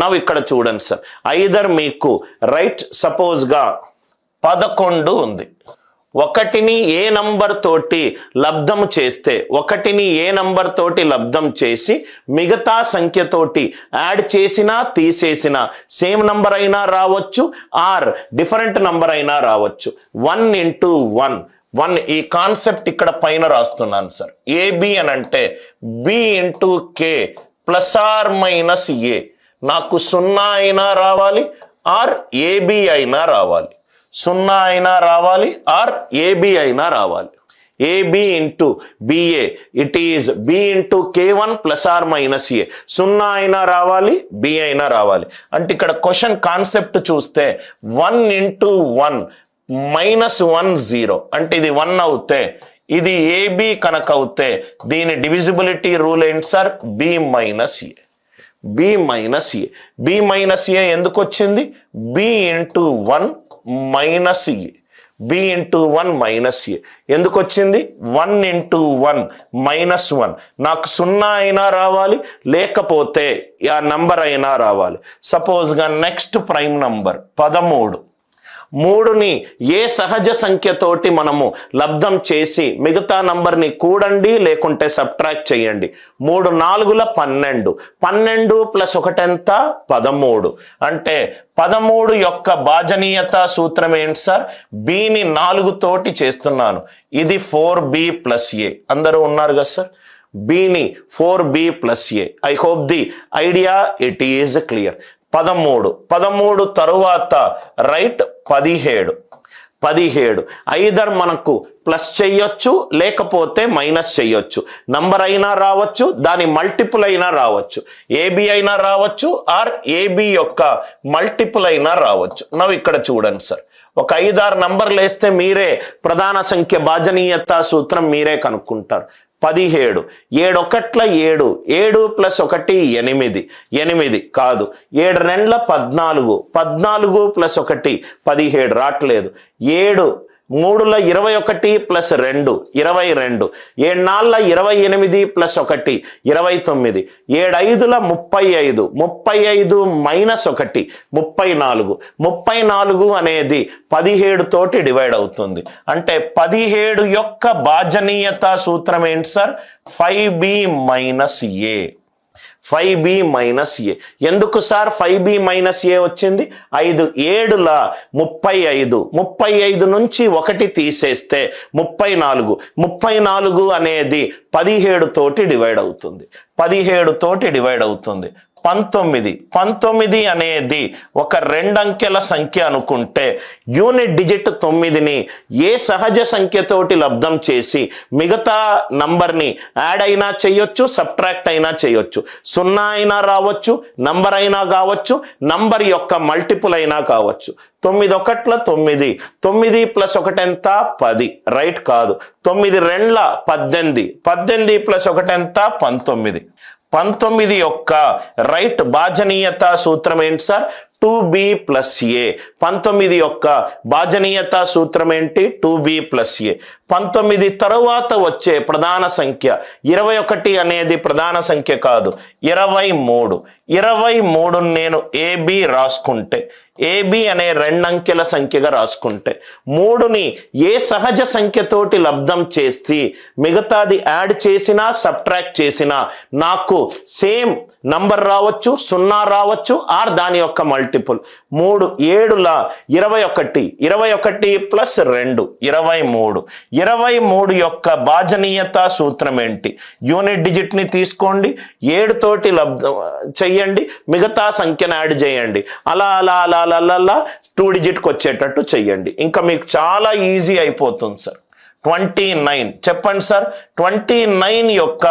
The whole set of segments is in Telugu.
నవ్వు ఇక్కడ చూడండి సార్, ఐదర్ మీకు రైట్ సపోజ్గా 11 ఉంది, ఒకటిని ఏ నంబర్ తోటి లబ్ధం చేస్తే, ఒకటిని ఏ నంబర్ తోటి లబ్ధం చేసి మిగతా సంఖ్యతోటి యాడ్ చేసినా తీసేసినా సేమ్ నంబర్ అయినా రావచ్చు, ఆర్ డిఫరెంట్ నంబర్ అయినా రావచ్చు. 1 into 1 1 ఈ కాన్సెప్ట్ ఇక్కడ పైన రాస్తున్నాను సార్. ఏబి అని అంటే B into K plus R minus A. నాకు 0 అయినా రావాలి, ఆర్ ఏబి అయినా రావాలి. 0 అయినా రావాలి, ఆర్ ఏబి అయినా రావాలి. A B into B A, it is B into K1 plus R minus A. 0 అయినా రావాలి, బి అయినా రావాలి. అంటే ఇక్కడ క్వశ్చన్ కాన్సెప్ట్ చూస్తే 1 into 1 -1 0, అంటే ఇది 1 అవుతే ఇది ఏబి కనుక అవుతే దీని డివిజిబిలిటీ రూల్ ఏంటి సార్? బి మైనస్ ఏ. బి మైనస్ ఏ, బి మైనస్ ఏ ఎందుకు వచ్చింది? బి ఇంటూ 1 మైనస్ ఏ, బి ఇంటూ 1 మైనస్ ఏ ఎందుకు వచ్చింది? 1 into 1 -1. నాకు 0 అయినా రావాలి, లేకపోతే ఆ నంబర్ అయినా రావాలి. సపోజ్గా నెక్స్ట్ ప్రైమ్ నంబర్ 13. 3ని ఏ సహజ సంఖ్యతోటి మనము లబ్ధం చేసి మిగతా నంబర్ని కూడండి లేకుంటే సబ్ట్రాక్ట్ చేయండి. 3 4 12, 12 ప్లస్ 1 ఎంత? 13. అంటే 13 యొక్క భాజనీయత సూత్రం ఏంటి సార్? బిని 4 తోటి చేస్తున్నాను. ఇది 4b ప్లస్ ఏ. అందరూ ఉన్నారు కదా సార్? బిని 4b plus A. I hope the idea it is clear. 13 తరువాత రైట్ 17. ఐదర్ మనకు ప్లస్ చెయ్యొచ్చు లేకపోతే మైనస్ చెయ్యొచ్చు. నంబర్ అయినా రావచ్చు, దాని మల్టిపుల్ అయినా రావచ్చు. ఏబి అయినా రావచ్చు, ఆర్ ఏబి యొక్క మల్టిపుల్ అయినా రావచ్చు. నవ్వు ఇక్కడ చూడండి సార్, ఒక 5-6 నంబర్లు వేస్తే మీరే ప్రధాన సంఖ్య భాజనీయత సూత్రం మీరే కనుక్కుంటారు. 17, 7 1 7, 7 ప్లస్ 1 8, 8 కాదు, 7 2 14, 14 ప్లస్ 1 17 రావట్లేదు. 7 3 21 ప్లస్ 2 22, 7 4 28 ప్లస్ 1 29, 7 5 35, 35 మైనస్ 1 34. 34 అనేది 17 తోటి డివైడ్ అవుతుంది. అంటే 17 యొక్క భాజనీయత సూత్రం ఏంటి సార్? 5b మైనస్ ఏ. 5b మైనస్ ఏ. ఎందుకు సార్ 5b మైనస్ ఏ వచ్చింది? 5 7 35, 35 నుంచి 1 తీసేస్తే 34. 34 అనేది 17 తోటి డివైడ్ అవుతుంది. 17 తోటి డివైడ్ అవుతుంది. 19 అనేది ఒక 2 అంకెల సంఖ్య అనుకుంటే యూనిట్ డిజిట్ 9ని ఏ సహజ సంఖ్యతోటి లబ్ధం చేసి మిగతా నంబర్ని యాడ్ అయినా చేయొచ్చు, సబ్ట్రాక్ట్ అయినా చేయొచ్చు. 0 అయినా రావచ్చు, నంబర్ అయినా కావచ్చు, నంబర్ యొక్క మల్టిపుల్ అయినా కావచ్చు. 9 1 9, 9 ప్లస్ 1 ఎంత? 10 రైట్ కాదు. 9 2 18, 18 ప్లస్ 1 ఎంత? 19. 19 యొక్క రైట్ భాజనీయత సూత్రం ఏంటి సార్? 2b ప్లస్ ఏ. 19 యొక్క భాజనీయత సూత్రం ఏంటి? 2b ప్లస్ ఏ. 19 తరువాత వచ్చే ప్రధాన సంఖ్య 21 అనేది ప్రధాన సంఖ్య కాదు, 23. 23 నేను ఏబి రాసుకుంటే, ఏబి అనే 2 అంకెల సంఖ్యగా రాసుకుంటే 3ని ఏ సహజ సంఖ్యతోటి లబ్ధం చేసి మిగతాది యాడ్ చేసినా సబ్ట్రాక్ట్ చేసినా నాకు సేమ్ నంబర్ రావచ్చు, 0 రావచ్చు, ఆర్ దాని యొక్క మల్టిపుల్. 3 7 21, 21 ప్లస్ 2 23. 23 యొక్క భాజనీయత సూత్రం ఏంటి? యూనిట్ డిజిట్ ని తీసుకోండి, 7 తోటి లబ్ధం చెయ్యండి, మిగతా సంఖ్యను యాడ్ చేయండి. అలా అలా అలా అలా 2 డిజిట్కి వచ్చేటట్టు చెయ్యండి. ఇంకా మీకు చాలా ఈజీ అయిపోతుంది సార్. 29 చెప్పండి సార్. 29 యొక్క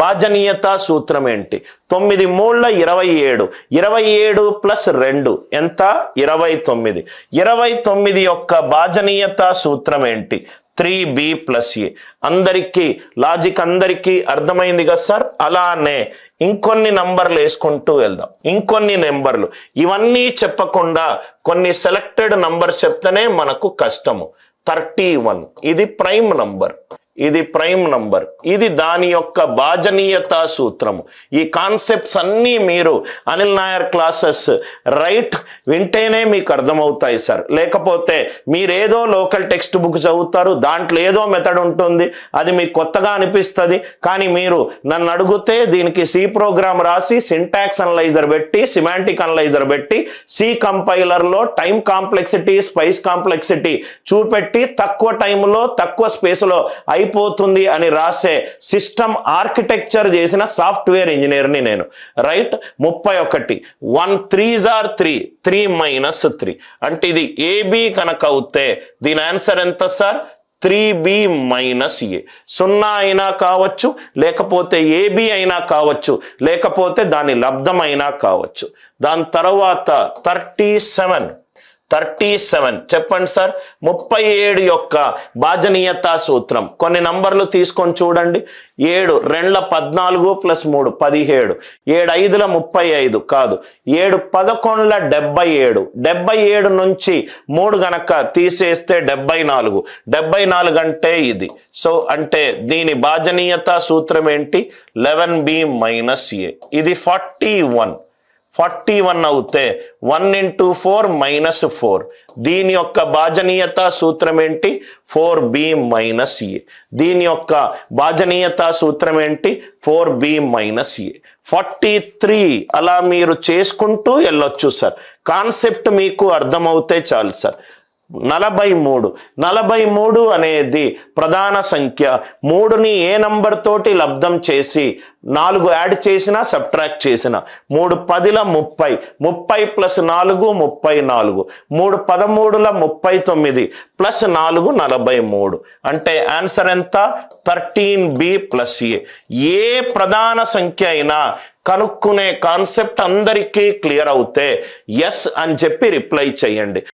భాజనీయత సూత్రం ఏంటి? 9 3 27, 27 ప్లస్ 2 ఎంత? 29. 29 యొక్క భాజనీయత సూత్రం ఏంటి? 3b ప్లస్ ఏ. అందరికీ లాజిక్ అందరికీ అర్థమైంది కదా సార్? అలానే ఇంకొన్ని నంబర్లు వేసుకుంటూ వెళ్దాం. ఇంకొన్ని నెంబర్లు, ఇవన్నీ చెప్పకుండా కొన్ని సెలెక్టెడ్ నంబర్ చెప్తేనే మనకు కష్టము. 31 ఇది ప్రైమ్ నంబర్. ఇది ప్రైమ్ నంబర్, ఇది దాని యొక్క భాజనీయత సూత్రము. ఈ కాన్సెప్ట్స్ అన్నీ మీరు అనిల్ నాయర్ క్లాసెస్ రైట్ వింటేనే మీకు అర్థమవుతాయి సార్. లేకపోతే మీరేదో లోకల్ టెక్స్ట్ బుక్ చదువుతారు, దాంట్లో ఏదో మెథడ్ ఉంటుంది, అది మీకు కొత్తగా అనిపిస్తుంది. కానీ మీరు నన్ను అడిగితే దీనికి సి ప్రోగ్రామ్ రాసి సింటాక్స్ అనలైజర్ పెట్టి సిమాంటిక్ అనలైజర్ పెట్టి సి కంపైలర్లో టైం కాంప్లెక్సిటీ స్పైస్ కాంప్లెక్సిటీ చూపెట్టి తక్కువ టైంలో తక్కువ స్పేస్లో అయిపోతుంది అని రాసే సిస్టమ్ ఆర్కిటెక్చర్ చేసిన సాఫ్ట్వేర్ ఇంజనీర్ని నేను. రైట్ 31 1 3s are 3 3 - 3 అంటే ఇది ఏబి కనుక అవుతే దీని ఆన్సర్ ఎంత సార్? 3b - a. 0 అయినా కావచ్చు, లేకపోతే ఏబి అయినా కావచ్చు, లేకపోతే దాని లబ్ధం అయినా కావచ్చు. దాని తర్వాత 37 చెప్పండి సార్. 37 యొక్క భాజనీయత సూత్రం. కొన్ని నంబర్లు తీసుకొని చూడండి. 7 2 14 + 3 17, 7 5 35 కాదు, 7 11 77, 77 నుంచి 3 గనక తీసేస్తే 74, 74 అంటే ఇది. సో అంటే దీని భాజనీయత సూత్రం ఏంటి? 11b - a. ఇది 41 అవుతే 1 × 4 - 4. దీని యొక్క భాజనీయత సూత్రం ఏంటి? 4b - a. దీని యొక్క భాజనీయత సూత్రం ఏంటి? 4b - a. 43 అలా మీరు చేసుకుంటూ వెళ్ళొచ్చు సార్. కాన్సెప్ట్ మీకు అర్థమవుతే చాలు సార్. 43 అనేది ప్రధాన సంఖ్య. 3ని ఏ నంబర్ తోటి లబ్ధం చేసి 4 యాడ్ చేసినా సబ్ట్రాక్ట్ చేసిన 3 10 30, 30 + 4 34, 3 13 39 + 4 43. అంటే ఆన్సర్ ఎంత? 13b + a. ఏ ప్రధాన సంఖ్య అయినా కనుక్కునే కాన్సెప్ట్ అందరికీ క్లియర్ అవుతే ఎస్ అని చెప్పి రిప్లై చేయండి.